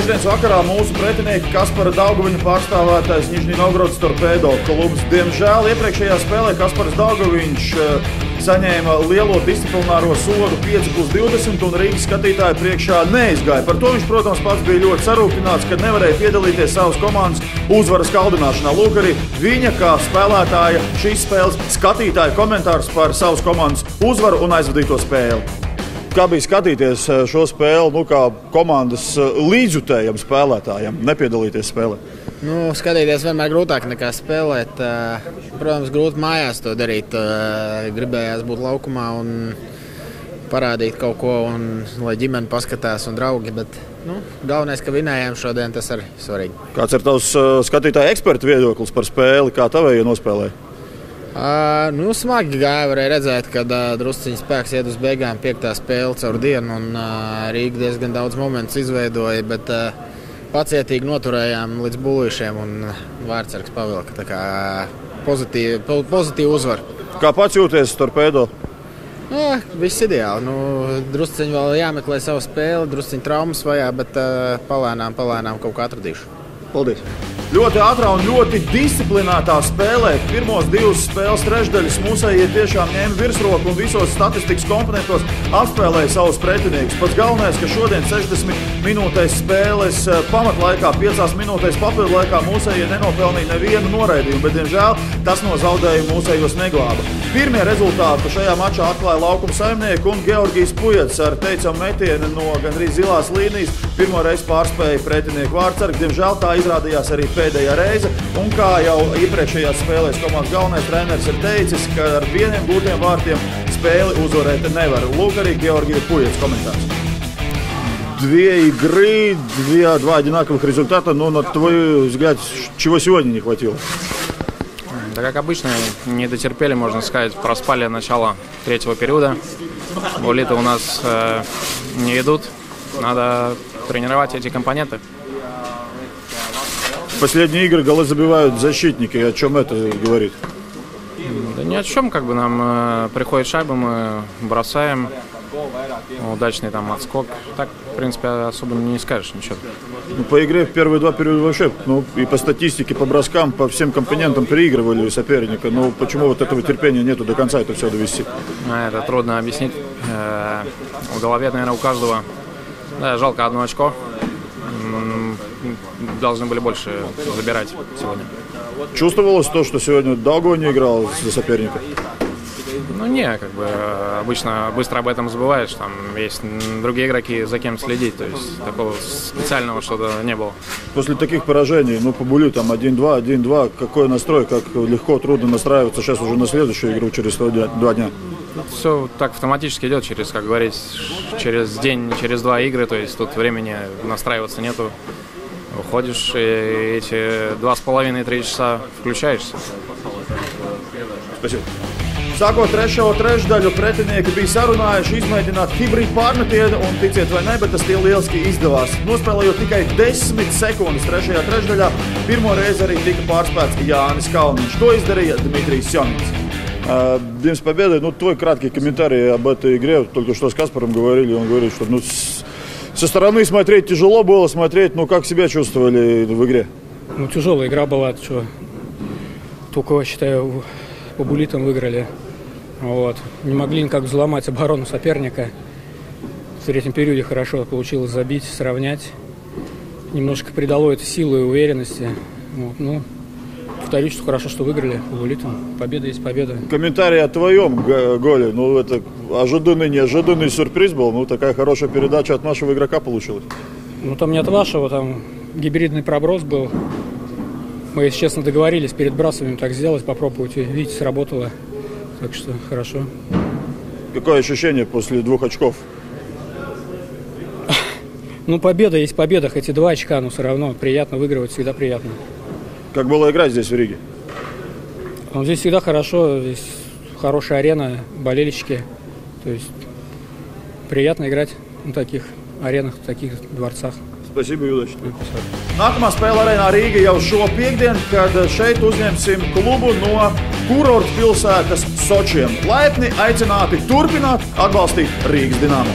Trešdienas vakarā mūsu pretinieki Kaspara Daugaviņa pārstāvētais Nižņī Novgorodas Torpedo klubs. Diemžēl iepriekšējā spēlē Kaspars Daugaviņš saņēma lielo disciplināro sodu 5+20 un Rīgas skatītāju priekšā neizgāja. Par to viņš, protams, pats bija ļoti sarūktināts, kad nevarēja piedalīties savas komandas uzvaras kaldināšanā. Lūk, arī viņa kā spēlētāja šīs spēles skatītāja komentārs par savas komandas uzvaru un aizvadīto spēli. Kā bija skatīties šo spēli, kā komandas līdzjutējam spēlētājam, nepiedalīties spēlē? Skatīties vienmēr grūtāk nekā spēlēt. Protams, grūti mājās to darīt. Gribējās būt laukumā un parādīt kaut ko, un, lai ģimene paskatās un draugi. Bet, galvenais, ka vinējām šodien, tas arī svarīgi. Kāds ir tavs skatītāja eksperta viedoklis par spēli? Kā tavējie nospēlēja? Smagi gāja, varēja redzēt, ka drusciņš spēks iet uz beigām, 5. spēle caur dienu, un Rīga diezgan daudz momentus izveidoja, bet pacietīgi noturējām līdz bulīšiem, un vārdsargs pavilka. Tā kā pozitīva uzvara. Kā pats jūties Torpedo? Viss ideāli. Drusciņi vēl jāmeklē savu spēli, drusciņi traumas vajā, bet palēnām kaut kā atradīšu. Paldies! Ļoti ātrā un ļoti disciplinētā spēlē. Pirmos 2 spēles trešdaļas mūsējie tiešām ņēma virsroku un visos statistikas komponentos apspēlēja savus pretiniekus. Pats galvenais, ka šodien 60 minūtēs spēles pamatlaikā, 5 minūtēs papildu laikā mūsējie nenopelnīja nevienu noraidījumu, bet, diemžēl, tas no zaudējumu mūsējos neglāba. Pirmie rezultāti šajā mačā atklāja laukuma saimnieki un Georgijs Pujats ar teicamu metienu no gandrīz zilās līnijas. Pirmo reizi pārspēja pretinieku vārdsargu. Diemžēl tā izrādījās arī pēdējā reize, un kā jau iepriekšējās spēlēs komandas galvenais treneris ir teicis, ka ar vieniem gūtiem vārtiem spēli uzvarēt nevar. Lūk, arī Georgija Pujats komentārs. 2 игры, 2 одинаковых результата, но на твой взгляд, чего сегодня не хватило? Да, как обычно, не дотерпели, можно сказать, проспали начало 3-го периода. Голы-то у нас не идут, надо тренировать эти компоненты. Последние игры голы забивают защитники. О чем это говорит? Да ни о чем. Нам приходит шайба, мы бросаем. Удачный там отскок. Так, в принципе, особо не скажешь ничего. По игре в первые 2 периода вообще, и по статистике, по броскам, по всем компонентам переигрывали соперника. Но почему вот этого терпения нету до конца это все довести? Это трудно объяснить. В голове, наверное, у каждого. Да, жалко 1 очко. Должны были больше забирать сегодня. Чувствовалось то, что сегодня Даугава не играл за соперника? Обычно быстро об этом забываешь. Там есть другие игроки, за кем следить. То есть такого специального что-то не было. После таких поражений, по Булю там 1-2, 1-2, какой настрой, как легко, трудно настраиваться сейчас уже на следующую игру через 2 дня? Все так автоматически идет как говорить, через день, через 2 игры. То есть тут времени настраиваться нету. Уходишь, и эти 2,5-3 часа включаешься. Спасибо. Sākot 3. trešdaļu, pretinieki bija sarunājuši izmēģināt hibrīdu pārmetienu, un ticiet vai ne, bet tas tie lieliski izdevās. Nospēlējot tikai 10 sekundes 3. trešdaļā, pirmo reizi arī tika pārspēts Jānis Kalniņš. To izdarīja Dmitrijs Jonins. День с победой. Твой краткий комментарий об этой игре. Только что с Каспаром говорили, он говорит, что со стороны смотреть тяжело было смотреть, как себя чувствовали в игре? Тяжелая игра была, только, считаю, по булитам выиграли. Не могли никак взломать оборону соперника. В 3-м периоде хорошо получилось забить, сравнять. Немножко придало это силы и уверенности. Повторюсь, что хорошо, что выиграли по булитам. Победа есть победа. Комментарий о твоем голе. Это неожиданный сюрприз был. Такая хорошая передача от нашего игрока получилась. Там не от вашего, там гибридный проброс был. Мы, если честно, договорились перед бросанием так сделать, попробовать. Видите, сработало. Так что хорошо. Какое ощущение после 2 очков? Победа есть победа. Хоть и 2 очка, но все равно приятно выигрывать, всегда приятно. Как было играть здесь, в Риге? Здесь всегда хорошо. Здесь хорошая арена, болельщики. То есть приятно играть на таких аренах, в таких дворцах. Spēcība jūdaši. Nākamā spēle arēnā Rīga jau šo piekdienu, kad šeit uzņemsim klubu no kurorta pilsētas Sočiem. Laipni aicināti turpināt atbalstīt Rīgas Dinamo.